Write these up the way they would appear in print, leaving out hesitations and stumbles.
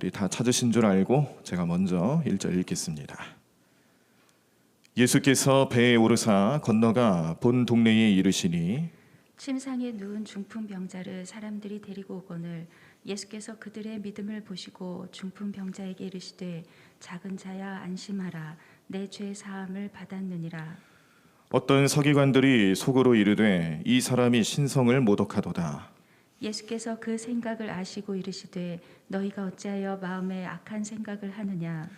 우리 다 찾으신 줄 알고 제가 먼저 1절 읽겠습니다. 예수께서 배에 오르사 건너가 본 동네에 이르시니 침상에 누운 중풍병자를 사람들이 데리고 오거늘 예수께서 그들의 믿음을 보시고 중풍병자에게 이르시되 작은 자야 안심하라 내 죄 사함을 받았느니라. 어떤 서기관들이 속으로 이르되 이 사람이 신성을 모독하도다. 예수께서 그 생각을 아시고 이르시되 너희가 어찌하여 마음에 악한 생각을 하느냐.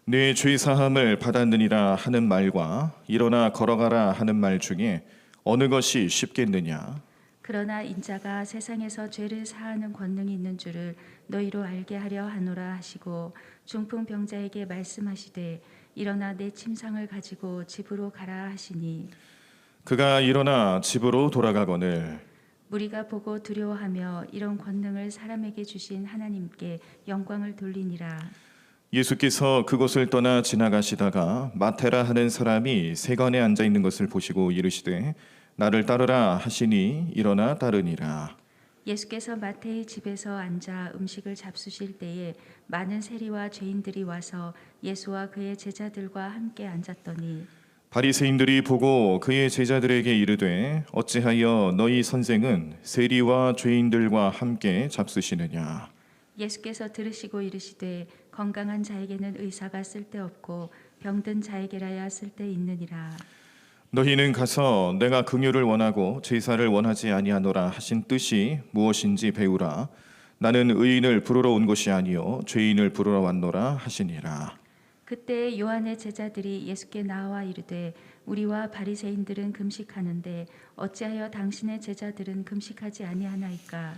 내 죄 사함을 받았느니라 하는 말과 일어나 걸어가라 하는 말 중에 어느 것이 쉽겠느냐. 그러나 인자가 세상에서 죄를 사하는 권능이 있는 줄을 너희로 알게 하려 하노라 하시고 중풍병자에게 말씀하시되 일어나 내 침상을 가지고 집으로 가라 하시니 그가 일어나 집으로 돌아가거늘 무리가 보고 두려워하며 이런 권능을 사람에게 주신 하나님께 영광을 돌리니라. 예수께서 그곳을 떠나 지나가시다가 마테라 하는 사람이 세관에 앉아 있는 것을 보시고 이르시되 나를 따르라 하시니 일어나 따르니라. 예수께서 마태의 집에서 앉아 음식을 잡수실 때에 많은 세리와 죄인들이 와서 예수와 그의 제자들과 함께 앉았더니 바리새인들이 보고 그의 제자들에게 이르되 어찌하여 너희 선생은 세리와 죄인들과 함께 잡수시느냐. 예수께서 들으시고 이르시되 건강한 자에게는 의사가 쓸데없고 병든 자에게라야 쓸데있느니라. 너희는 가서 내가 긍휼을 원하고 제사를 원하지 아니하노라 하신 뜻이 무엇인지 배우라. 나는 의인을 부르러 온 것이 아니요 죄인을 부르러 왔노라 하시니라. 그때 요한의 제자들이 예수께 나와 이르되 우리와 바리새인들은 금식하는데 어찌하여 당신의 제자들은 금식하지 아니하나이까.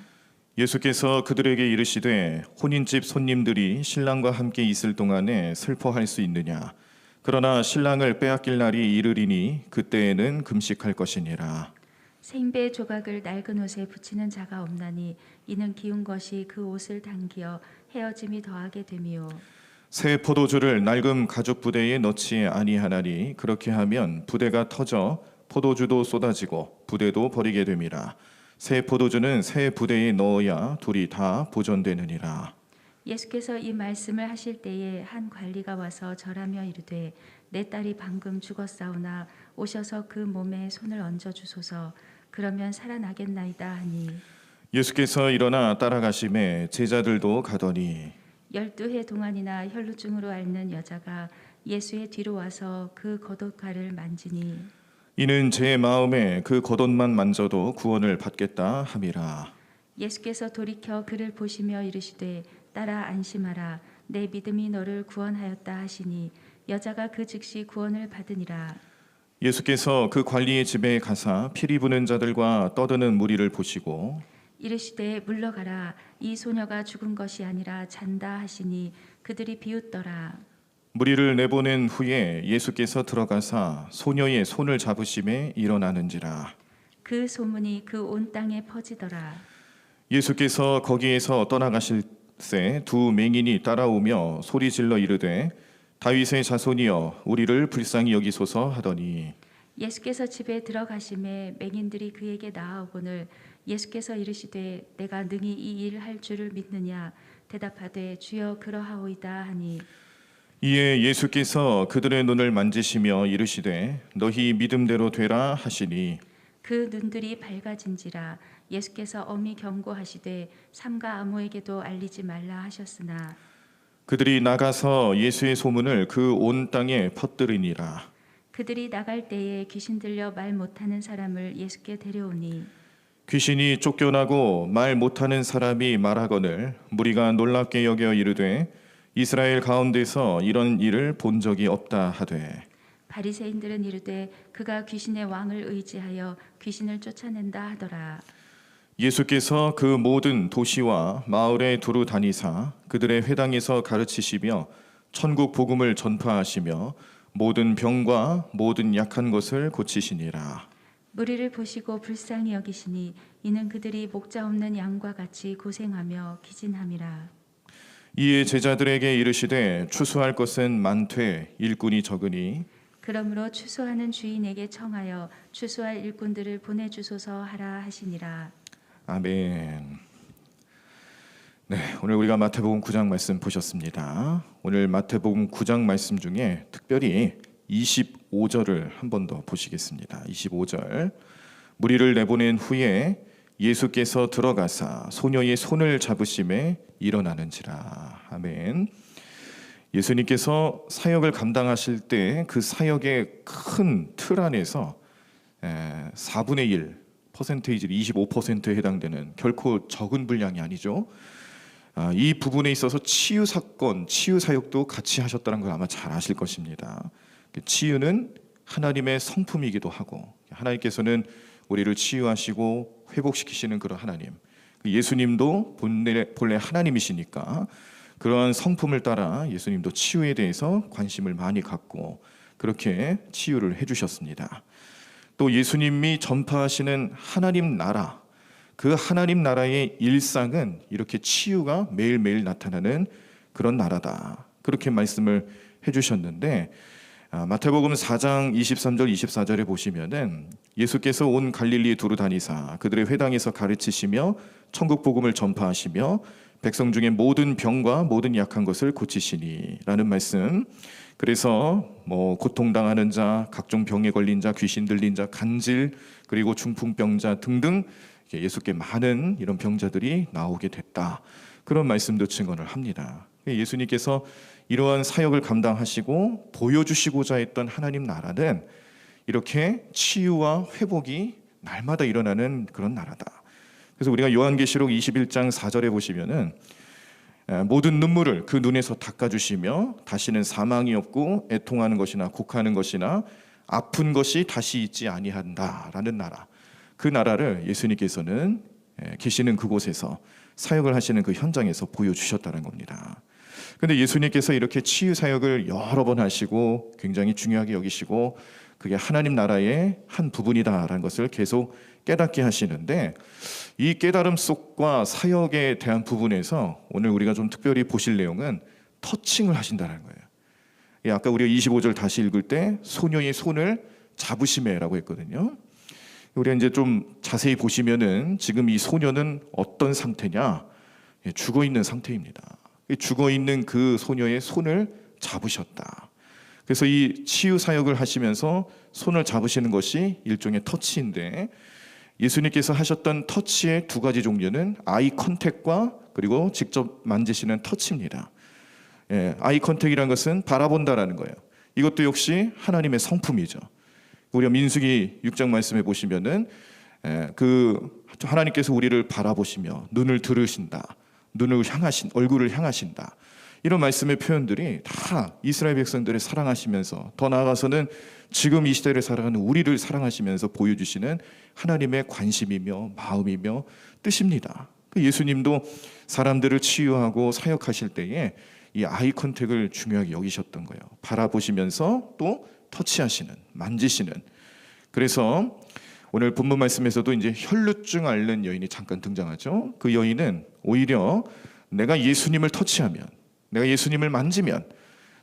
예수께서 그들에게 이르시되 혼인집 손님들이 신랑과 함께 있을 동안에 슬퍼할 수 있느냐. 그러나 신랑을 빼앗길 날이 이르리니 그때에는 금식할 것이니라. 생배 조각을 낡은 옷에 붙이는 자가 없나니 이는 기운 것이 그 옷을 당기어 헤어짐이 더하게 됨이요. 새 포도주를 낡은 가죽 부대에 넣지 아니하나니 그렇게 하면 부대가 터져 포도주도 쏟아지고 부대도 버리게 됨이라. 새 포도주는 새 부대에 넣어야 둘이 다 보존되느니라. 예수께서 이 말씀을 하실 때에 한 관리가 와서 절하며 이르되 내 딸이 방금 죽었사오나 오셔서 그 몸에 손을 얹어 주소서. 그러면 살아나겠나이다 하니 예수께서 일어나 따라가심에 제자들도 가더니 12해 동안이나 혈루증으로 앓는 여자가 예수의 뒤로 와서 그 겉옷갈을 만지니 이는 제 마음에 그 겉옷만 만져도 구원을 받겠다 함이라. 예수께서 돌이켜 그를 보시며 이르시되 딸아 안심하라 내 믿음이 너를 구원하였다 하시니 여자가 그 즉시 구원을 받으니라. 예수께서 그 관리의 집에 가사 피리 부는 자들과 떠드는 무리를 보시고 이르시되 물러가라 이 소녀가 죽은 것이 아니라 잔다 하시니 그들이 비웃더라. 무리를 내보낸 후에 예수께서 들어가사 소녀의 손을 잡으심에 일어나는지라. 그 소문이 그 온 땅에 퍼지더라. 예수께서 거기에서 떠나가실새 두 맹인이 따라오며 소리질러 이르되 다윗의 자손이여 우리를 불쌍히 여기소서 하더니 예수께서 집에 들어가심에 맹인들이 그에게 나아오거늘 예수께서 이르시되 내가 능히 이 일을 할 줄을 믿느냐. 대답하되 주여 그러하오이다 하니 이에 예수께서 그들의 눈을 만지시며 이르시되 너희 믿음대로 되라 하시니 그 눈들이 밝아진지라. 예수께서 엄히 경고하시되 삼가 아무에게도 알리지 말라 하셨으나 그들이 나가서 예수의 소문을 그 온 땅에 퍼뜨리니라. 그들이 나갈 때에 귀신 들려 말 못하는 사람을 예수께 데려오니 귀신이 쫓겨나고 말 못하는 사람이 말하거늘 무리가 놀랍게 여겨 이르되 이스라엘 가운데서 이런 일을 본 적이 없다 하되 바리새인들은 이르되 그가 귀신의 왕을 의지하여 귀신을 쫓아낸다 하더라. 예수께서 그 모든 도시와 마을에 두루 다니사 그들의 회당에서 가르치시며 천국 복음을 전파하시며 모든 병과 모든 약한 것을 고치시니라. 무리를 보시고 불쌍히 여기시니 이는 그들이 목자 없는 양과 같이 고생하며 기진함이라. 이에 제자들에게 이르시되 추수할 것은 많되 일꾼이 적으니 그러므로 추수하는 주인에게 청하여 추수할 일꾼들을 보내주소서 하라 하시니라. 아멘. 네, 오늘 우리가 마태복음 9장 말씀 보셨습니다. 오늘 마태복음 9장 말씀 중에 특별히 25절을 한 번 더 보시겠습니다. 25절. 무리를 내보낸 후에 예수께서 들어가사 소녀의 손을 잡으심에 일어나는지라. 아멘. 예수님께서 사역을 감당하실 때 그 사역의 큰 틀 안에서 4분의 1 퍼센테이지 25%에 해당되는 결코 적은 분량이 아니죠. 이 부분에 있어서 치유 사건, 치유 사역도 같이 하셨다는 걸 아마 잘 아실 것입니다. 치유는 하나님의 성품이기도 하고, 하나님께서는 우리를 치유하시고 회복시키시는 그런 하나님, 예수님도 본래 하나님이시니까 그러한 성품을 따라 예수님도 치유에 대해서 관심을 많이 갖고 그렇게 치유를 해주셨습니다. 또 예수님이 전파하시는 하나님 나라, 그 하나님 나라의 일상은 이렇게 치유가 매일매일 나타나는 그런 나라다, 그렇게 말씀을 해주셨는데, 마태복음 4장 23절 24절에 보시면은 예수께서 온 갈릴리 두루 다니사 그들의 회당에서 가르치시며 천국 복음을 전파하시며 백성 중에 모든 병과 모든 약한 것을 고치시니 라는 말씀. 그래서 고통당하는 자, 각종 병에 걸린 자, 귀신 들린 자, 간질, 그리고 중풍병자 등등 예수께 많은 이런 병자들이 나오게 됐다, 그런 말씀도 증언을 합니다. 예수님께서 이러한 사역을 감당하시고 보여주시고자 했던 하나님 나라는 이렇게 치유와 회복이 날마다 일어나는 그런 나라다. 그래서 우리가 요한계시록 21장 4절에 보시면은 모든 눈물을 그 눈에서 닦아주시며 다시는 사망이 없고 애통하는 것이나 곡하는 것이나 아픈 것이 다시 있지 아니한다라는 나라, 그 나라를 예수님께서는 계시는 그곳에서 사역을 하시는 그 현장에서 보여주셨다는 겁니다. 그런데 예수님께서 이렇게 치유 사역을 여러 번 하시고 굉장히 중요하게 여기시고 그게 하나님 나라의 한 부분이다라는 것을 계속 깨닫게 하시는데, 이 깨달음 속과 사역에 대한 부분에서 오늘 우리가 좀 특별히 보실 내용은 터칭을 하신다는 거예요. 아까 우리가 25절 다시 읽을 때 소녀의 손을 잡으시매라고 했거든요. 우리가 이제 좀 자세히 보시면은 지금 이 소녀는 어떤 상태냐? 죽어 있는 상태입니다. 죽어 있는 그 소녀의 손을 잡으셨다. 그래서 이 치유 사역을 하시면서 손을 잡으시는 것이 일종의 터치인데, 예수님께서 하셨던 터치의 두 가지 종류는 아이 컨택과 그리고 직접 만지시는 터치입니다. 아이 컨택이라는 것은 바라본다라는 거예요. 이것도 역시 하나님의 성품이죠. 우리가 민수기 6장 말씀해 보시면은 그 하나님께서 우리를 바라보시며 눈을 들으신다, 눈을 향하신, 얼굴을 향하신다, 이런 말씀의 표현들이 다 이스라엘 백성들을 사랑하시면서, 더 나아가서는 지금 이 시대를 살아가는 우리를 사랑하시면서 보여주시는 하나님의 관심이며 마음이며 뜻입니다. 예수님도 사람들을 치유하고 사역하실 때에 이 아이 컨택을 중요하게 여기셨던 거예요. 바라보시면서 또 터치하시는, 만지시는. 그래서 오늘 본문 말씀에서도 이제 혈루증 앓는 여인이 잠깐 등장하죠. 그 여인은 오히려 내가 예수님을 터치하면, 내가 예수님을 만지면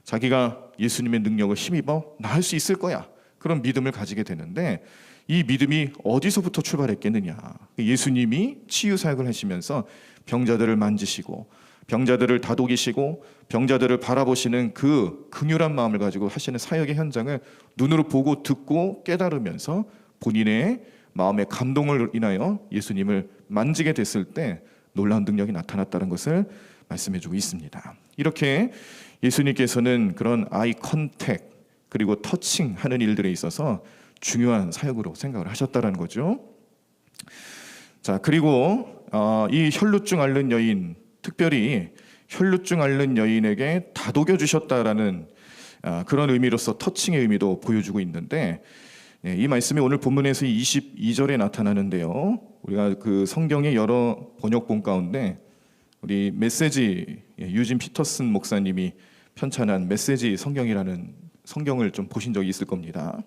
자기가 예수님의 능력을 힘입어 나을 수 있을 거야, 그런 믿음을 가지게 되는데, 이 믿음이 어디서부터 출발했겠느냐? 예수님이 치유 사역을 하시면서 병자들을 만지시고 병자들을 다독이시고 병자들을 바라보시는 그 긍휼한 마음을 가지고 하시는 사역의 현장을 눈으로 보고 듣고 깨달으면서 본인의 마음의 감동을 인하여 예수님을 만지게 됐을 때 놀라운 능력이 나타났다는 것을 말씀해주고 있습니다. 이렇게 예수님께서는 그런 아이 컨택 그리고 터칭하는 일들에 있어서 중요한 사역으로 생각을 하셨다는 거죠. 자, 그리고 이 혈루증 앓는 여인, 특별히 혈루증 앓는 여인에게 다독여 주셨다라는 그런 의미로서 터칭의 의미도 보여주고 있는데, 이 말씀이 오늘 본문에서 22절에 나타나는데요. 우리가 그 성경의 여러 번역본 가운데 우리 메시지 유진 피터슨 목사님이 편찬한 메시지 성경이라는 성경을 좀 보신 적이 있을 겁니다.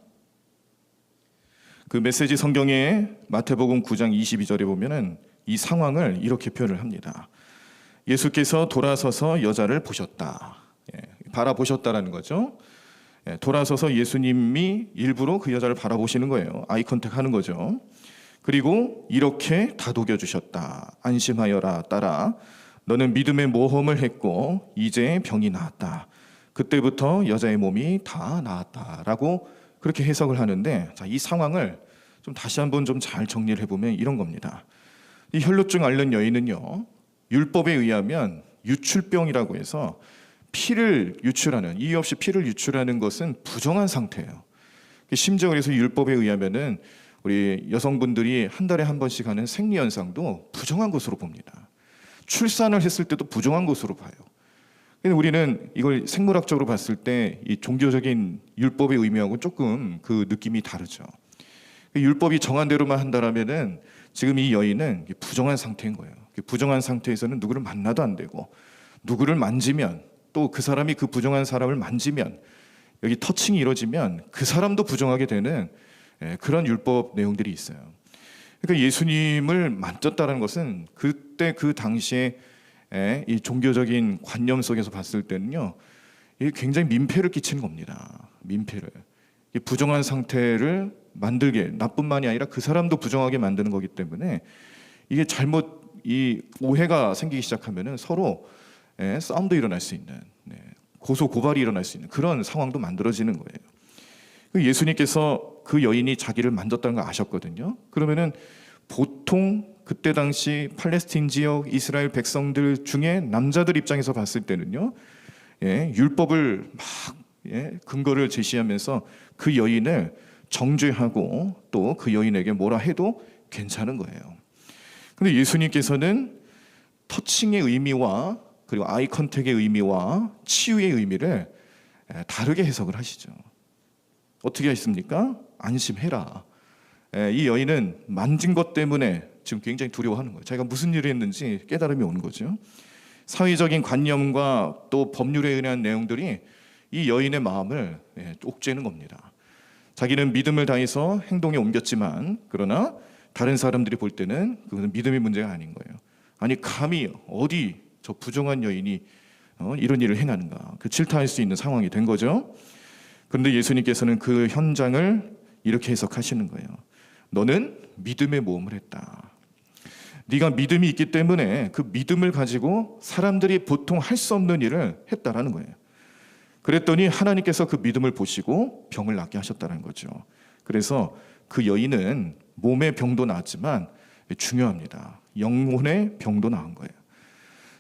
그 메시지 성경의 마태복음 9장 22절에 보면은 이 상황을 이렇게 표현을 합니다. 예수께서 돌아서서 여자를 보셨다. 바라보셨다라는 거죠. 돌아서서 예수님이 일부러 그 여자를 바라보시는 거예요. 아이 컨택 하는 거죠. 그리고 이렇게 다독여 주셨다. 안심하여라, 딸아, 너는 믿음의 모험을 했고 이제 병이 나았다. 그때부터 여자의 몸이 다 나았다라고 그렇게 해석을 하는데, 자, 이 상황을 좀 다시 한번 좀 잘 정리를 해보면 이런 겁니다. 이 혈루증 앓는 여인은요, 율법에 의하면 유출병이라고 해서 피를 유출하는, 이유 없이 피를 유출하는 것은 부정한 상태예요. 심지어 그래서 율법에 의하면은 우리 여성분들이 한 달에 한 번씩 하는 생리 현상도 부정한 것으로 봅니다. 출산을 했을 때도 부정한 것으로 봐요. 근데 우리는 이걸 생물학적으로 봤을 때 이 종교적인 율법의 의미하고 조금 그 느낌이 다르죠. 율법이 정한 대로만 한다라면은 지금 이 여인은 부정한 상태인 거예요. 부정한 상태에서는 누구를 만나도 안 되고, 누구를 만지면, 또 그 사람이 그 부정한 사람을 만지면, 여기 터칭이 이루어지면 그 사람도 부정하게 되는 그런 율법 내용들이 있어요. 그러니까 예수님을 만졌다는 것은 그때 그 당시에 이 종교적인 관념 속에서 봤을 때는요, 이게 굉장히 민폐를 끼치는 겁니다. 민폐를. 이 부정한 상태를 만들게, 나뿐만이 아니라 그 사람도 부정하게 만드는 거기 때문에 이게 잘못 이 오해가 생기기 시작하면은 서로 싸움도 일어날 수 있는, 고소 고발이 일어날 수 있는 그런 상황도 만들어지는 거예요. 예수님께서 그 여인이 자기를 만졌다는 걸 아셨거든요. 그러면은 보통 그때 당시 팔레스틴 지역 이스라엘 백성들 중에 남자들 입장에서 봤을 때는요, 율법을 막 근거를 제시하면서 그 여인을 정죄하고 또 그 여인에게 뭐라 해도 괜찮은 거예요. 근데 예수님께서는 터칭의 의미와 그리고 아이 컨택의 의미와 치유의 의미를 다르게 해석을 하시죠. 어떻게 하십니까? 안심해라. 이 여인은 만진 것 때문에 지금 굉장히 두려워하는 거예요. 자기가 무슨 일을 했는지 깨달음이 오는 거죠. 사회적인 관념과 또 법률에 의한 내용들이 이 여인의 마음을 옥죄는 겁니다. 자기는 믿음을 다해서 행동에 옮겼지만, 그러나 다른 사람들이 볼 때는 그것은 믿음의 문제가 아닌 거예요. 아니, 감히 어디 저 부정한 여인이 이런 일을 행하는가, 그 질타할 수 있는 상황이 된 거죠. 그런데 예수님께서는 그 현장을 이렇게 해석하시는 거예요. 너는 믿음의 모험을 했다. 네가 믿음이 있기 때문에 그 믿음을 가지고 사람들이 보통 할 수 없는 일을 했다라는 거예요. 그랬더니 하나님께서 그 믿음을 보시고 병을 낫게 하셨다는 거죠. 그래서 그 여인은 몸의 병도 나았지만 중요합니다. 영혼의 병도 나은 거예요.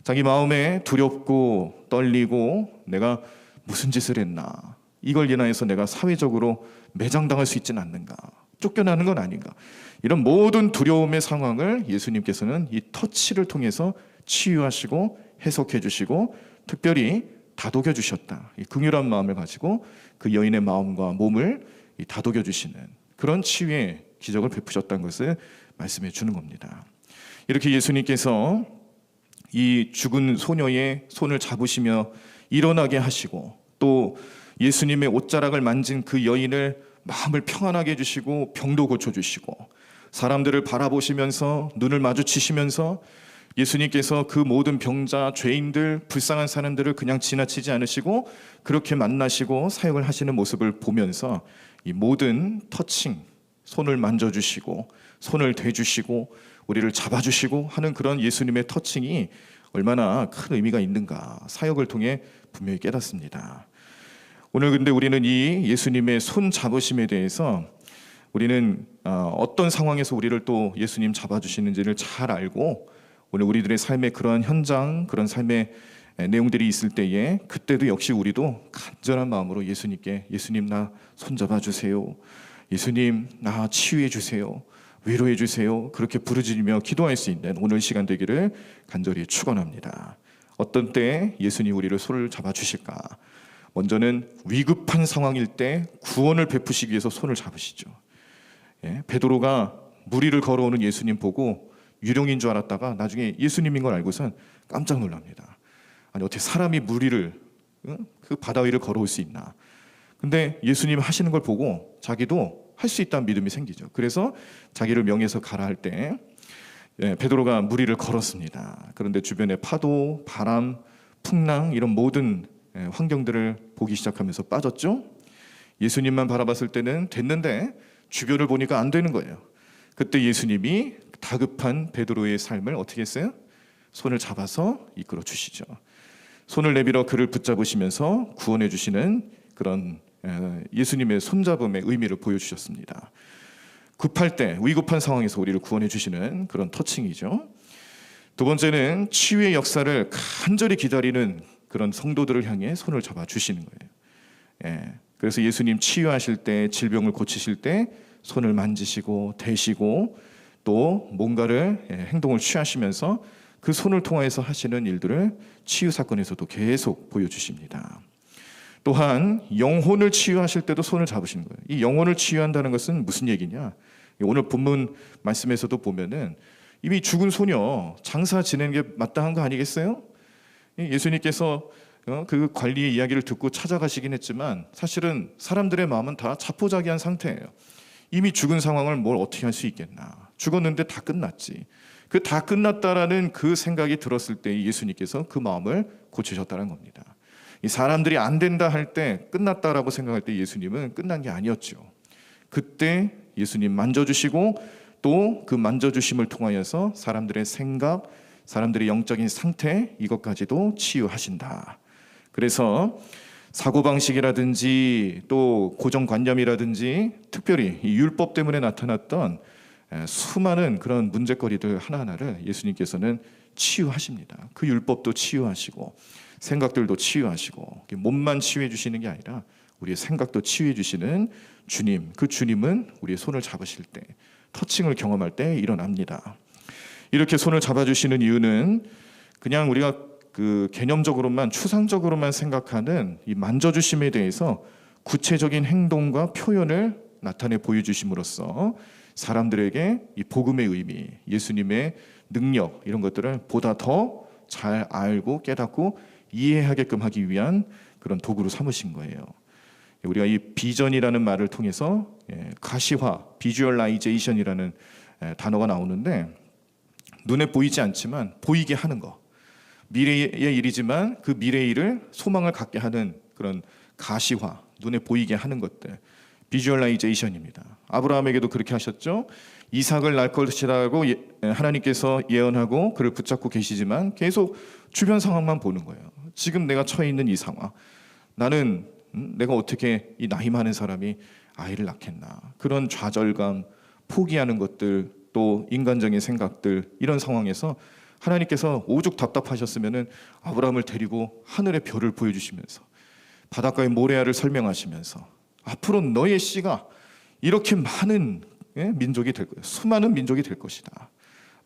자기 마음에 두렵고 떨리고 내가 무슨 짓을 했나, 이걸 인하여서 내가 사회적으로 매장당할 수 있지는 않는가, 쫓겨나는 건 아닌가, 이런 모든 두려움의 상황을 예수님께서는 이 터치를 통해서 치유하시고 해석해 주시고 특별히 다독여 주셨다. 이 긍휼한 마음을 가지고 그 여인의 마음과 몸을 다독여 주시는 그런 치유의 기적을 베푸셨다는 것을 말씀해 주는 겁니다. 이렇게 예수님께서 이 죽은 소녀의 손을 잡으시며 일어나게 하시고, 또 예수님의 옷자락을 만진 그 여인을 마음을 평안하게 해주시고 병도 고쳐주시고, 사람들을 바라보시면서 눈을 마주치시면서 예수님께서 그 모든 병자, 죄인들, 불쌍한 사람들을 그냥 지나치지 않으시고 그렇게 만나시고 사역을 하시는 모습을 보면서 이 모든 터칭, 손을 만져주시고 손을 대주시고 우리를 잡아주시고 하는 그런 예수님의 터칭이 얼마나 큰 의미가 있는가, 사역을 통해 분명히 깨닫습니다. 오늘 근데 우리는 이 예수님의 손 잡으심에 대해서 우리는 어떤 상황에서 우리를 또 예수님 잡아주시는지를 잘 알고, 오늘 우리들의 삶의 그러한 현장, 그런 삶의 내용들이 있을 때에 그때도 역시 우리도 간절한 마음으로 예수님께, 예수님 나 손잡아 주세요, 예수님 나 치유해 주세요, 위로해 주세요, 그렇게 부르짖으며 기도할 수 있는 오늘 시간 되기를 간절히 축원합니다. 어떤 때 예수님 우리를 손을 잡아 주실까? 먼저는 위급한 상황일 때 구원을 베푸시기 위해서 손을 잡으시죠. 베드로가 무리를 걸어오는 예수님 보고 유령인 줄 알았다가 나중에 예수님인 걸 알고선 깜짝 놀랍니다. 아니, 어떻게 사람이 무리를 그 바다 위를 걸어올 수 있나? 근데 예수님 하시는 걸 보고 자기도 할 수 있다는 믿음이 생기죠. 그래서 자기를 명해서 가라 할 때 베드로가 무리를 걸었습니다. 그런데 주변에 파도, 바람, 풍랑 이런 모든 환경들을 보기 시작하면서 빠졌죠. 예수님만 바라봤을 때는 됐는데 주변을 보니까 안 되는 거예요. 그때 예수님이 다급한 베드로의 삶을 어떻게 했어요? 손을 잡아서 이끌어 주시죠. 손을 내밀어 그를 붙잡으시면서 구원해 주시는 그런 예수님의 손잡음의 의미를 보여주셨습니다. 급할 때, 위급한 상황에서 우리를 구원해 주시는 그런 터칭이죠. 두 번째는 치유의 역사를 간절히 기다리는 그런 성도들을 향해 손을 잡아 주시는 거예요. 그래서 예수님 치유하실 때, 질병을 고치실 때 손을 만지시고 대시고 또 뭔가를 행동을 취하시면서 그 손을 통해서 하시는 일들을 치유 사건에서도 계속 보여주십니다. 또한 영혼을 치유하실 때도 손을 잡으시는 거예요. 이 영혼을 치유한다는 것은 무슨 얘기냐? 오늘 본문 말씀에서도 보면은 이미 죽은 소녀 장사 지내는 게 마땅한 거 아니겠어요? 예수님께서 그 관리의 이야기를 듣고 찾아가시긴 했지만 사실은 사람들의 마음은 다 자포자기한 상태예요. 이미 죽은 상황을 뭘 어떻게 할 수 있겠나? 죽었는데 다 끝났지. 그 다 끝났다라는 그 생각이 들었을 때 예수님께서 그 마음을 고치셨다는 겁니다. 이 사람들이 안 된다 할 때, 끝났다라고 생각할 때 예수님은 끝난 게 아니었죠. 그때 예수님 만져주시고 또 그 만져주심을 통하여서 사람들의 생각, 사람들의 영적인 상태, 이것까지도 치유하신다. 그래서 사고방식이라든지 또 고정관념이라든지 특별히 이 율법 때문에 나타났던 수많은 그런 문제거리들 하나하나를 예수님께서는 치유하십니다. 그 율법도 치유하시고 생각들도 치유하시고 몸만 치유해 주시는 게 아니라 우리의 생각도 치유해 주시는 주님, 그 주님은 우리의 손을 잡으실 때, 터칭을 경험할 때 일어납니다. 이렇게 손을 잡아주시는 이유는 그냥 우리가 그 개념적으로만 추상적으로만 생각하는 이 만져주심에 대해서 구체적인 행동과 표현을 나타내 보여주심으로써 사람들에게 이 복음의 의미, 예수님의 능력 이런 것들을 보다 더 잘 알고 깨닫고 이해하게끔 하기 위한 그런 도구로 삼으신 거예요. 우리가 이 비전이라는 말을 통해서 가시화, 비주얼라이제이션이라는 단어가 나오는데 눈에 보이지 않지만 보이게 하는 거, 미래의 일이지만 그 미래의 일을 소망을 갖게 하는 그런 가시화, 눈에 보이게 하는 것들, 비주얼라이제이션입니다. 아브라함에게도 그렇게 하셨죠. 이삭을 낳을 것이라고 하나님께서 예언하고 그를 붙잡고 계시지만 계속 주변 상황만 보는 거예요. 지금 내가 처해 있는 이 상황, 나는 내가 어떻게 이 나이 많은 사람이 아이를 낳겠나, 그런 좌절감, 포기하는 것들, 또 인간적인 생각들, 이런 상황에서 하나님께서 오죽 답답하셨으면은 아브라함을 데리고 하늘의 별을 보여주시면서 바닷가의 모래알을 설명하시면서 앞으로 너의 씨가 이렇게 많은 민족이 될 거야. 수많은 민족이 될 것이다.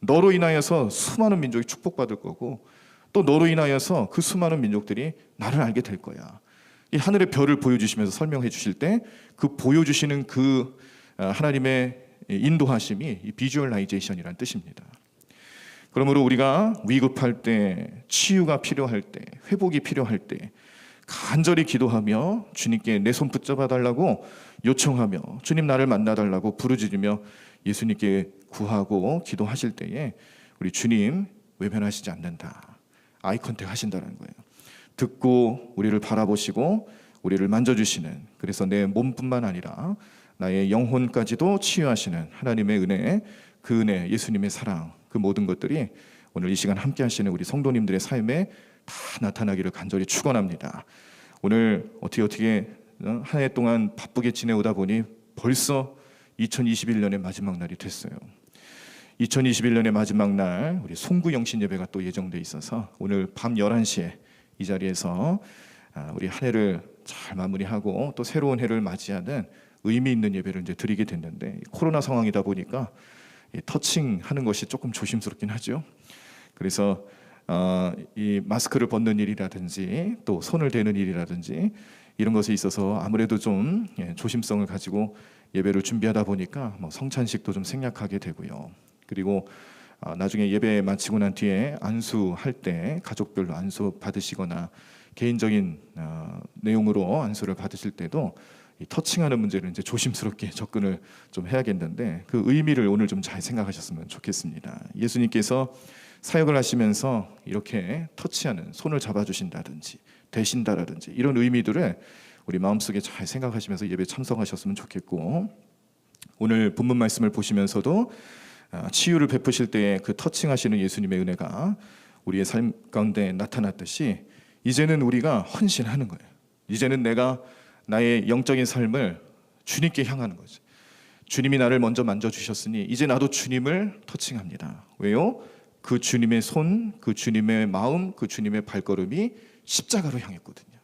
너로 인하여서 수많은 민족이 축복받을 거고 또 너로 인하여서 그 수많은 민족들이 나를 알게 될 거야. 이 하늘의 별을 보여주시면서 설명해 주실 때 그 보여주시는 그 하나님의 인도하심이 이 비주얼라이제이션이라는 뜻입니다. 그러므로 우리가 위급할 때, 치유가 필요할 때, 회복이 필요할 때 간절히 기도하며 주님께 내 손 붙잡아 달라고 요청하며 주님 나를 만나 달라고 부르짖으며 예수님께 구하고 기도하실 때에 우리 주님 외면하시지 않는다. 아이 컨택 하신다는 거예요. 듣고 우리를 바라보시고 우리를 만져주시는, 그래서 내 몸뿐만 아니라 나의 영혼까지도 치유하시는 하나님의 은혜, 그 은혜, 예수님의 사랑, 그 모든 것들이 오늘 이 시간 함께 하시는 우리 성도님들의 삶에 다 나타나기를 간절히 축원합니다. 오늘 어떻게 한 해 동안 바쁘게 지내오다 보니 벌써 2021년의 마지막 날이 됐어요. 2021년의 마지막 날 우리 송구 영신 예배가 또 예정돼 있어서 오늘 밤 11시에 이 자리에서 우리 한 해를 잘 마무리하고 또 새로운 해를 맞이하는 의미 있는 예배를 이제 드리게 됐는데 코로나 상황이다 보니까 터칭하는 것이 조금 조심스럽긴 하죠. 그래서 이 마스크를 벗는 일이라든지 또 손을 대는 일이라든지 이런 것에 있어서 아무래도 좀 조심성을 가지고 예배를 준비하다 보니까 뭐 성찬식도 좀 생략하게 되고요. 그리고 나중에 예배 마치고 난 뒤에 안수할 때 가족별로 안수 받으시거나 개인적인 내용으로 안수를 받으실 때도 이 터칭하는 문제를 이제 조심스럽게 접근을 좀 해야겠는데 그 의미를 오늘 좀 잘 생각하셨으면 좋겠습니다. 예수님께서 사역을 하시면서 이렇게 터치하는, 손을 잡아주신다든지 대신다라든지 이런 의미들을 우리 마음속에 잘 생각하시면서 예배 참석하셨으면 좋겠고, 오늘 본문 말씀을 보시면서도 치유를 베푸실 때의 그 터칭하시는 예수님의 은혜가 우리의 삶 가운데 나타났듯이 이제는 우리가 헌신하는 거예요. 이제는 내가 나의 영적인 삶을 주님께 향하는 거죠. 주님이 나를 먼저 만져주셨으니 이제 나도 주님을 터칭합니다. 왜요? 그 주님의 손, 그 주님의 마음, 그 주님의 발걸음이 십자가로 향했거든요.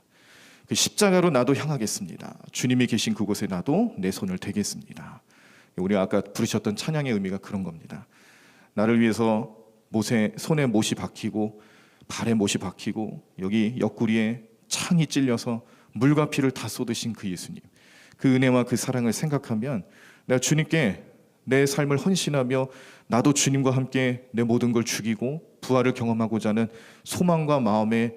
그 십자가로 나도 향하겠습니다. 주님이 계신 그곳에 나도 내 손을 대겠습니다. 우리가 아까 부르셨던 찬양의 의미가 그런 겁니다. 나를 위해서 손에 못이 박히고 발에 못이 박히고 여기 옆구리에 창이 찔려서 물과 피를 다 쏟으신 그 예수님, 그 은혜와 그 사랑을 생각하면 내가 주님께 내 삶을 헌신하며 나도 주님과 함께 내 모든 걸 죽이고 부활을 경험하고자 하는 소망과 마음의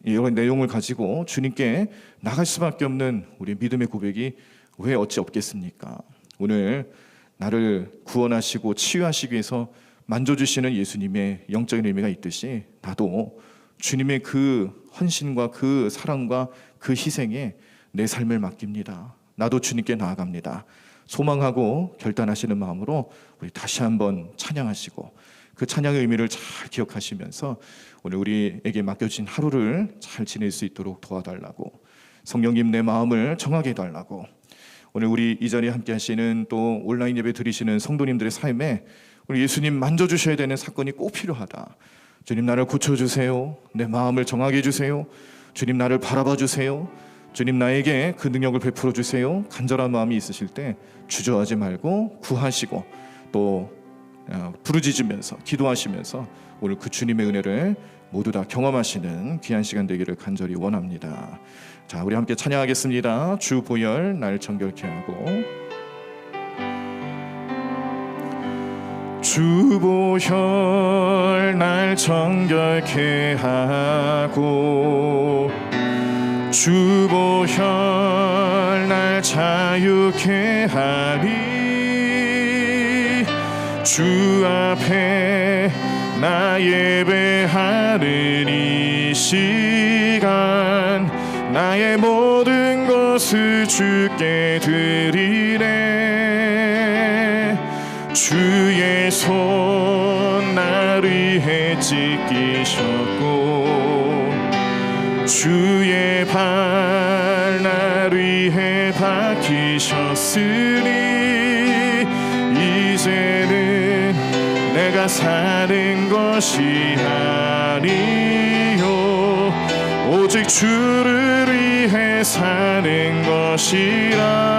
이런 내용을 가지고 주님께 나갈 수밖에 없는 우리 믿음의 고백이 왜 어찌 없겠습니까? 오늘 나를 구원하시고 치유하시기 위해서 만져주시는 예수님의 영적인 의미가 있듯이 나도 주님의 그 헌신과 그 사랑과 그 희생에 내 삶을 맡깁니다. 나도 주님께 나아갑니다. 소망하고 결단하시는 마음으로 우리 다시 한번 찬양하시고 그 찬양의 의미를 잘 기억하시면서 오늘 우리에게 맡겨진 하루를 잘 지낼 수 있도록 도와달라고, 성령님 내 마음을 정하게 해달라고, 오늘 우리 이 자리에 함께 하시는 또 온라인 예배 드리시는 성도님들의 삶에 우리 예수님 만져주셔야 되는 사건이 꼭 필요하다. 주님 나를 고쳐주세요. 내 마음을 정하게 해주세요. 주님 나를 바라봐 주세요. 주님 나에게 그 능력을 베풀어 주세요. 간절한 마음이 있으실 때 주저하지 말고 구하시고 또 부르짖으면서 기도하시면서 오늘 그 주님의 은혜를 모두 다 경험하시는 귀한 시간 되기를 간절히 원합니다. 자, 우리 함께 찬양하겠습니다. 주 보혈 날 정결케 하고, 주 보혈 날 정결케 하고, 주 보혈 날 자유케 하리. 주 앞에 나 예배하는 이 시간 나의 모든 것을 주께 드리네. 주의 손 날 위해 찢기셨고 주의 발 날 위해 박히셨으니 이제는 내가 사는 것이 아니요 오직 주를 위해 사는 것이라.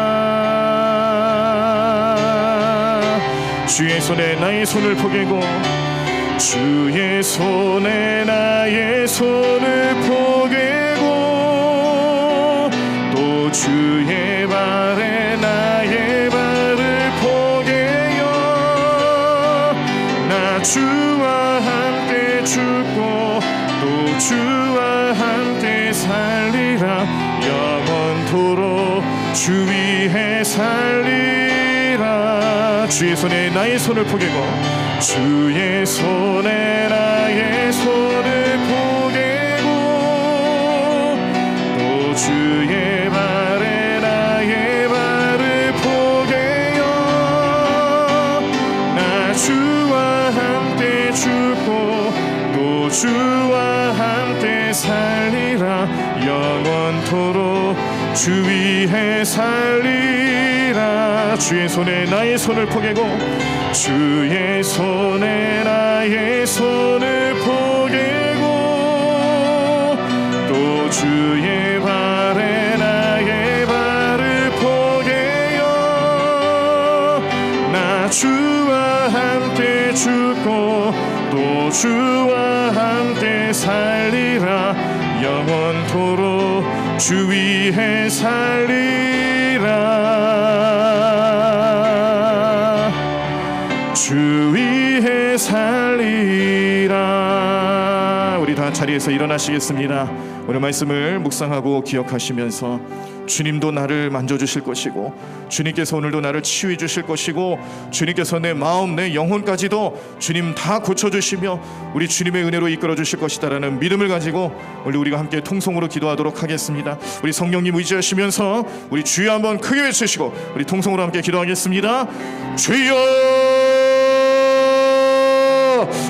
주의 손에 나의 손을 포개고 주의 손에 나의 손을 포개고 또 주의 발에 나의 발을 포개요. 나 주와 함께 죽고 또 주와 함께 살리라. 영원토록 주 위에 살리라. 주의 손에 나의 손을 포개고 주의 손에 나의 손을 포개고 또 주의 발에 나의 발을 포개요. 나 주와 함께 죽고 또 주와 함께 살리라. 영원토록 주 위에 살리라. 주의 손에 나의 손을 포개고 주의 손에 나의 손을 포개고 또 주의 발에 나의 발을 포개요. 나 주와 함께 죽고 또 주와 함께 살리라. 영원토록 주 위에 살리라. 주 위에 살리라. 우리 다 자리에서 일어나시겠습니다. 오늘 말씀을 묵상하고 기억하시면서 주님도 나를 만져주실 것이고 주님께서 오늘도 나를 치유해 주실 것이고 주님께서 내 마음 내 영혼까지도 주님 다 고쳐주시며 우리 주님의 은혜로 이끌어 주실 것이다라는 믿음을 가지고 오늘 우리가 함께 통성으로 기도하도록 하겠습니다. 우리 성령님 의지하시면서 우리 주여 한번 크게 외치시고 우리 통성으로 함께 기도하겠습니다. 주여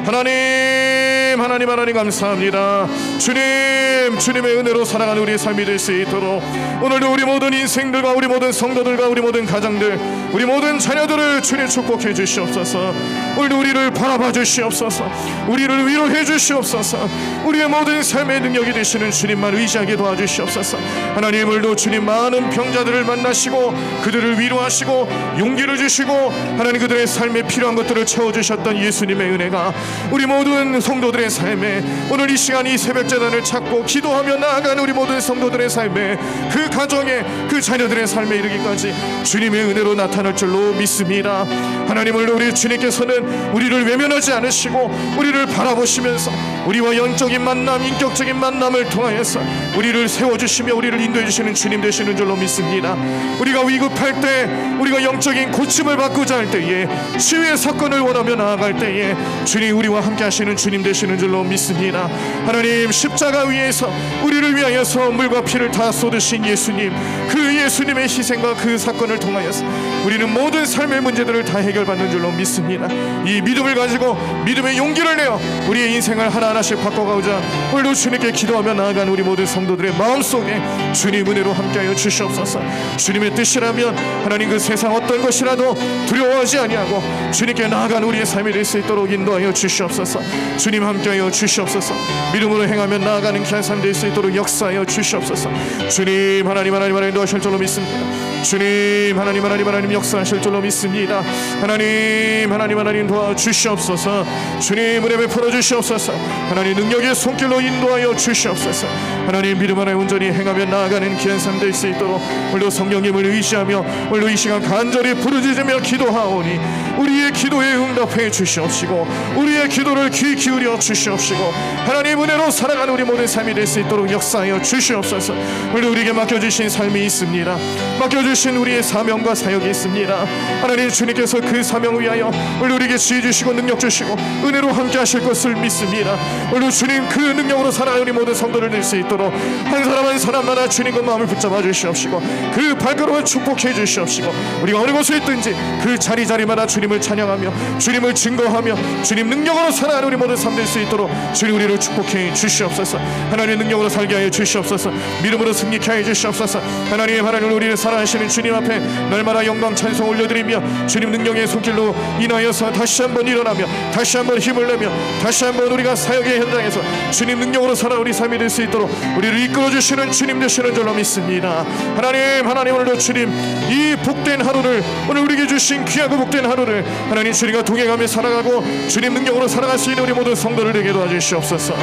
하나님 하나님 감사합니다. 주님의 은혜로 살아가는 우리의 삶이 될 수 있도록 오늘도 우리 모든 인생들과 우리 모든 성도들과 우리 모든 가정들, 우리 모든 자녀들을 주님 축복해 주시옵소서. 오늘도 우리를 바라봐 주시옵소서. 우리를 위로해 주시옵소서. 우리의 모든 삶의 능력이 되시는 주님만 의지하게 도와주시옵소서. 하나님, 오늘도 주님 많은 병자들을 만나시고 그들을 위로하시고 용기를 주시고 하나님 그들의 삶에 필요한 것들을 채워주셨던 예수님의 은혜가 우리 모든 성도들의 삶에 오늘 이 시간 이 새벽제단을 찾고 기도하며 나아가는 우리 모든 성도들의 삶에, 그 가정에, 그 자녀들의 삶에 이르기까지 주님의 은혜로 나타날 줄로 믿습니다. 하나님, 오늘 우리 주님께서는 우리를 외면하지 않으시고 우리를 바라보시면서 우리와 영적인 만남, 인격적인 만남을 통하여서 우리를 세워주시며 우리를 인도해주시는 주님 되시는 줄로 믿습니다. 우리가 위급할 때, 우리가 영적인 고침을 받고자 할 때에, 치유의 사건을 원하며 나아갈 때에 주님 우리와 함께 하시는 주님 되시는 줄로 믿습니다. 하나님, 십자가 위에서 우리를 위하여서 물과 피를 다 쏟으신 예수님, 그 예수님의 희생과 그 사건을 통하여서 우리는 모든 삶의 문제들을 다 해결받는 줄로 믿습니다. 이 믿음을 가지고 믿음의 용기를 내어 우리의 인생을 하나하나씩 바꿔가고자 오늘도 주님께 기도하며 나아가는 우리 모든 성도들의 마음속에 주님 은혜로 함께하여 주시옵소서. 주님의 뜻이라면 하나님 그 세상 어떤 것이라도 두려워하지 아니하고 주님께 나아가는 우리의 삶이 될 수 있도록 인도하여 주시옵소서. 주님 함께하여 주시옵소서. 믿음으로 행하며 나아가는 귀한 삶 될 수 있도록 역사하여 주시옵소서. 주님 하나님 인도하실 줄로 믿습니다. 주님 하나님 역사하실 줄로 믿습니다. 하나님 도와주시옵소서. 주님 은혜 베풀어 주시옵소서. 하나님 능력의 손길로 인도하여 주시옵소서. 하나님 믿음 안에 온전히 행하며 나아가는 귀한 삶 될 수 있도록 오늘도 성령님을 의지하며 오늘도 이 시간 간절히 부르짖으며 기도하오니 우리의 기도에 응답해 주시옵시고 우리의 기도를 귀 기울여 주시옵시고 하나님 은혜로 살아가는 우리 모든 삶이 될 수 있도록 역사하여 주시옵소서. 오늘도 우리에게 맡겨주신 삶이 있습니다. 맡겨주신 우리의 사명과 사역이 있습니다. 하나님, 주님께서 그 사명을 위하여 오늘 우리에게 지혜 주시고 능력 주시고 은혜로 함께 하실 것을 믿습니다. 오늘 주님 그 능력으로 살아가는 우리 모든 성도를 낼 수 있도록 한 사람 한 사람마다 주님 그 마음을 붙잡아 주시옵시고 그 발걸음을 축복해 주시옵시고 우리가 어느 곳에 있든지 그 자리마다 주님을 찬양하며 주님을 증거하며 주님 능력으로 살아가는 우리 모든 삶 될 수 있도록 주님 우리를 축복해 주시옵소서. 하나님의 능력으로 살게 하여 주시옵소서. 믿음으로 승리케 하여 주시옵소서. 하나님 우리를 사랑하시는 주님 앞에 날마다 영광 찬송 올려드리며 주님 능력의 손길로 인하여서 다시 한번 일어나며 다시 한번 힘을 내며 다시 한번 우리가 사역의 현장에서 주님 능력으로 살아 우리 삶이 될 수 있도록 우리를 이끌어주시는 주님 되시는 줄로 믿습니다. 하나님 오늘도 주님 이 복된 하루를 오늘 우리에게 주신 귀하고 복된 하루를 하나님 주님과 동행하며 살아가고 주님 능력으로 살아갈 수 있는 우리 모든 성도를 되게 도와주시옵소서.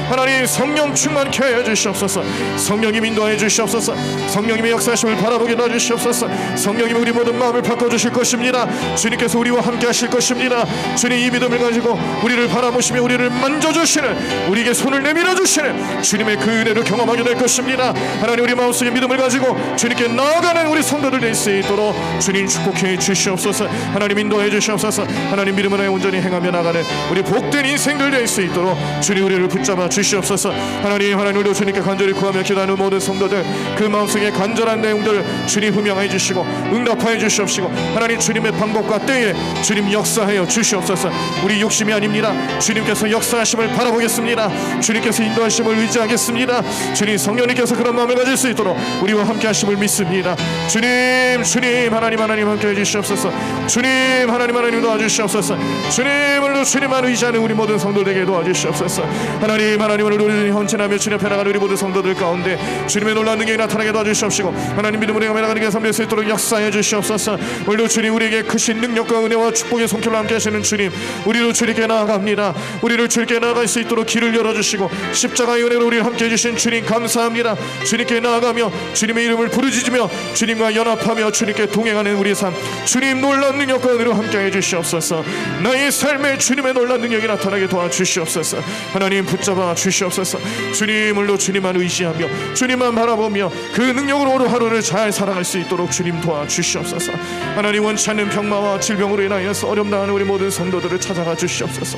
하나님 성령 충만케 하여 주시옵소서. 성령님 인도하여 주시옵소서. 성령님의 역사하심을 바라보게 도와주시옵소서. 성령님 우리 모든 마음을 바꿔주실 것입니다. 주님께서 우리와 함께 하실 것입니다. 주님 이 믿음을 가지고 우리를 바라보시며 우리를 만져주시는 우리에게 손을 내밀어 주시는 주님의 그 은혜를 경험하게 될 것입니다. 하나님 우리 마음속에 믿음을 가지고 주님께 나아가는 우리 성도들 될 수 있도록 주님 축복해 주시옵소서. 하나님 인도해 주시옵소서. 하나님 믿음으로 온전히 행하며 나가는 우리 복된 인생들 될 수 있도록 주님 우리를 붙잡아 주시옵소서. 하나님 우리도 주님께 간절히 구하며 기도하는 모든 성도들 그 마음속에 간절한 내용들 주님 분명해 주시고 응답하여 주시옵시고 하나님 주님의 방법과 때에 주님 역사하여 주시옵소서. 우리 욕심이 아닙니다. 주님께서 역사하심을 바라보겠습니다. 주님께서 인도하심을 의지하겠습니다. 주님 성령님께서 그런 마음을 가질 수 있도록 우리와 함께 하심을 믿습니다. 주님 하나님 함께 해주시옵소서. 주님 하나님 도와주시옵소서. 주님을 주님만 의지하는 우리 모든 성도들에게 도와주시옵소서. 하나님 오늘 우리 헌신하며 주님 앞에 나가는 우리 모든 성도들 가운데 주님의 놀라운 능력이 나타나게 도와주시옵시고 하나님 믿음으로 행하며 나가는 게 삶될 수 있도록 역사해 주시옵소서. 오늘도 주님 우리에게 크신 능력과 은혜와 축복의 손길로 함께 하시는 주님 우리로 주님께 나아갑니다. 우리를 주님께 나아갈 수 있도록 길을 열어주시고 십자가의 은혜로 우리를 함께 해주신 주님 감사합니다. 주님께 나아가며 주님의 이름을 부르짖으며 주님과 연합하며 주님께 동행하는 우리의 삶 주님 놀라운 능력과 은혜로 함께 해주시옵소서. 나의 삶에 주님의 놀라운 능력이 나타나게 도와주시옵소서. 하나님 붙잡아 주시옵소서. 주님을로 주님만 의지하며 주님만 바라보며 그 능력으로 오늘 하루를 잘 살아갈 수 있도록 주님 도와주시옵소서. 하나님 원치 않는 병마와 질병으로 인하여서 어려움당하는 우리 모든 성도들을 찾아가 주시옵소서.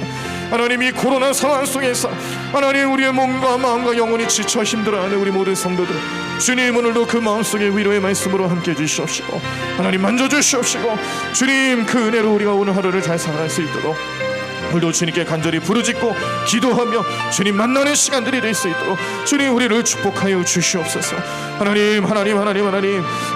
하나님 이 코로나 상황 속에서 하나님 우리의 몸과 마음과 영혼이 지쳐 힘들어하는 우리 모든 성도들 주님 오늘도 그 마음속에 위로의 말씀으로 함께 해주시옵시고 하나님 만져주시옵시고 주님 그 은혜로 우리가 오늘 하루를 잘 살아갈 수 있도록 오늘도 주님께 간절히 부르짖고 기도하며 주님 만나는 시간들이 될 수 있도록 주님 우리를 축복하여 주시옵소서. 하나님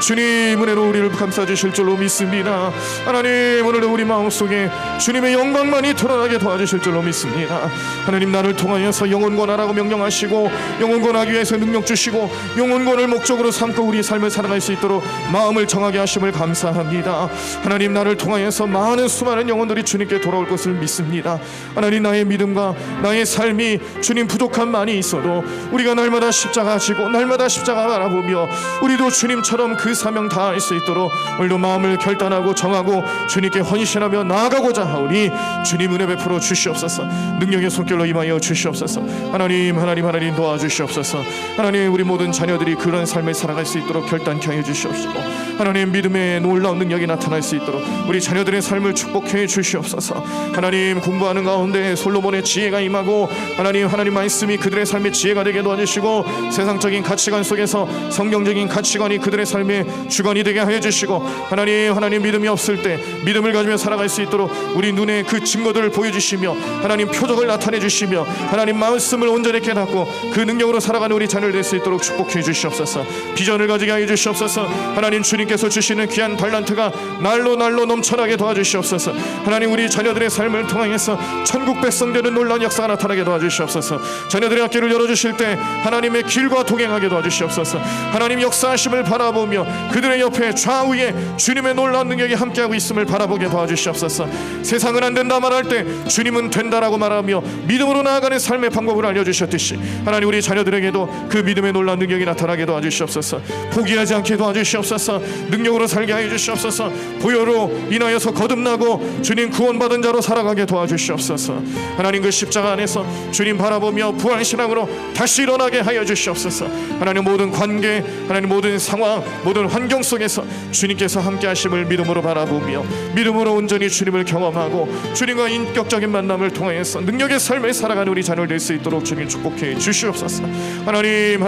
주님 은혜로 우리를 감싸주실 줄로 믿습니다. 하나님 오늘도 우리 마음속에 주님의 영광만이 드러나게 도와주실 줄로 믿습니다. 하나님 나를 통하여서 영혼권하라고 명령하시고 영혼권하기 위해서 능력 주시고 영혼권을 목적으로 삼고 우리 삶을 살아갈 수 있도록 마음을 정하게 하심을 감사합니다. 하나님 나를 통하여서 많은 수많은 영혼들이 주님께 돌아올 것을 믿습니다. 하나님 나의 믿음과 나의 삶이 주님 부족한 많이 있어도 우리가 날마다 십자가 지고 날마다 십자가 바라보며 우리도 주님처럼 그 사명 다할 수 있도록 오늘도 마음을 결단하고 정하고 주님께 헌신하며 나아가고자 하오니 주님 은혜 베풀어 주시옵소서. 능력의 손길로 임하여 주시옵소서. 하나님 도와주시옵소서. 하나님 우리 모든 자녀들이 그런 삶을 살아갈 수 있도록 결단케 하여 주시옵시고 하나님 믿음의 놀라운 능력이 나타날 수 있도록 우리 자녀들의 삶을 축복해 주시옵소서. 하나님 공부하는 가운데 솔로몬의 지혜가 임하고 하나님 말씀이 그들의 삶의 지혜가 되게 도와주시고 세상적인 가치관 속에서 성경적인 가치관이 그들의 삶의 주관이 되게 하여 주시고 하나님 믿음이 없을 때 믿음을 가지며 살아갈 수 있도록 우리 눈에 그 증거들을 보여주시며 하나님 표적을 나타내 주시며 하나님 말씀을 온전히 깨닫고 그 능력으로 살아가는 우리 자녀를 될 수 있도록 축복해 주시옵소서. 비전을 가지게 하여 주시옵소서. 하나님 주님께서 주시는 귀한 달란트가 날로 넘쳐나게 도와주시옵소서. 하나님 우리 자녀들의 삶을 통해서 천국 백성되는 놀라운 역사가 나타나게 도와주시옵소서. 자녀들의 학교를 열어주실 때 하나님의 길과 동행하게 도와주시옵소서. 하나님 역사하심을 바라보며 그들의 옆에 좌우에 주님의 놀라운 능력이 함께하고 있음을 바라보게 도와주시옵소서. 세상은 안 된다 말할 때 주님은 된다라고 말하며 믿음으로 나아가는 삶의 방법을 알려주셨듯이 하나님 우리 자녀들에게도 그 믿음의 놀라운 능력이 나타나게 도와주시옵소서. 포기하지 않게 도와주시옵소서. 능력으로 살게 하여 주시옵소서. 보혈로 인하여서 거듭나고 주님 구원받은 자로 살아가게 도와주시옵소서. 하나님 그 십자가 안에서 주님 바라보며 부활신앙으로 다시 일어나게 하여 주시옵소서. 하나님 모든 관계 하나님 모든 상황 모든 환경 속에서 주님께서 함께 하심을 믿음으로 바라보며 믿음으로 온전히 주님을 경험하고 주님과 인격적인 만남을 통해서 능력의 삶을 살아가는 우리 자녀를 될 수 있도록 주님 축복해 주시옵소서. 하나님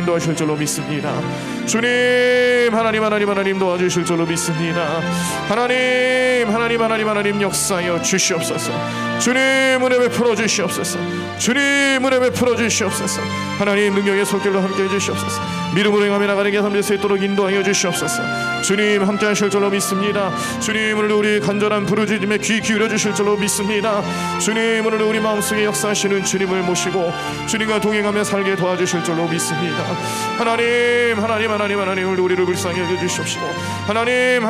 도와주실 줄로 믿습니다. 주님 하나님 도와주실 줄로 믿습니다. 하나님 역사하여 주시옵소서. 주님 은혜 베풀어 주시옵소서. 주님 은혜 베풀어 주시옵소서. 하나님 능력의 손길로 함께해 주시옵소서. 믿음으로 행하며 나가는 게 될 수 있도록 인도하여 주시옵소서. 주님 함께 하실 줄로 믿습니다. 주님 오늘 우리 간절한 부르짖음에 귀 기울여 주실 줄로 믿습니다. 주님 오늘 우리 마음속에 역사하시는 주님을 모시고 주님과 동행하며 살게 도와주실 줄로 믿습니다. 하나님 오늘 우리를 불쌍히 여겨 주시옵시고 하나님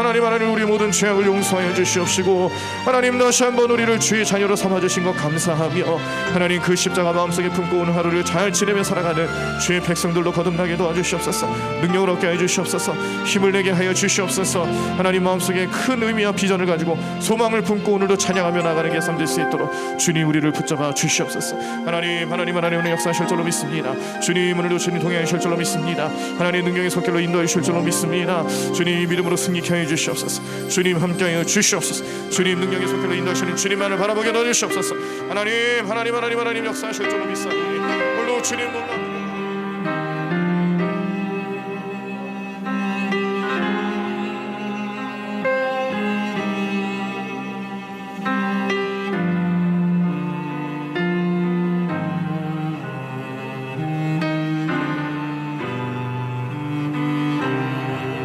우리 모든 죄악을 용서하여 주시옵시고 하나님 다시 한번 우리를 주의 자녀로 삼아주신 것 감사하며 하나님 그 십자가 마음속에 품고 오는 하루를 잘 지내며 살아가는 주의 백성들로 거듭나게 도와주시옵소서. 능력을 얻게 하여 주시옵소서. 힘을 내게 하여 주시옵소서. 하나님 마음속에 큰 의미와 비전을 가지고 소망을 품고 오늘도 찬양하며 나가는 게 될 수 있도록 주님 우리를 붙잡아 주시옵소서. 하나님 오늘 역사하실 줄로 믿습니다. 주님 오늘도 주님 동행하실 줄로 믿습니다. 하나님 능력의 손길로 인도해 주실 줄로 믿습니다. 주님 믿음으로 승리케 하여 주시옵소서. 주님 함께하여 주시옵소서. 주님 능력의 손길로 인도하시는 주님만을 바라보게 도와주시옵소서. 하나님 역사하실 줄로 믿사오니 오늘도 주님 놀라운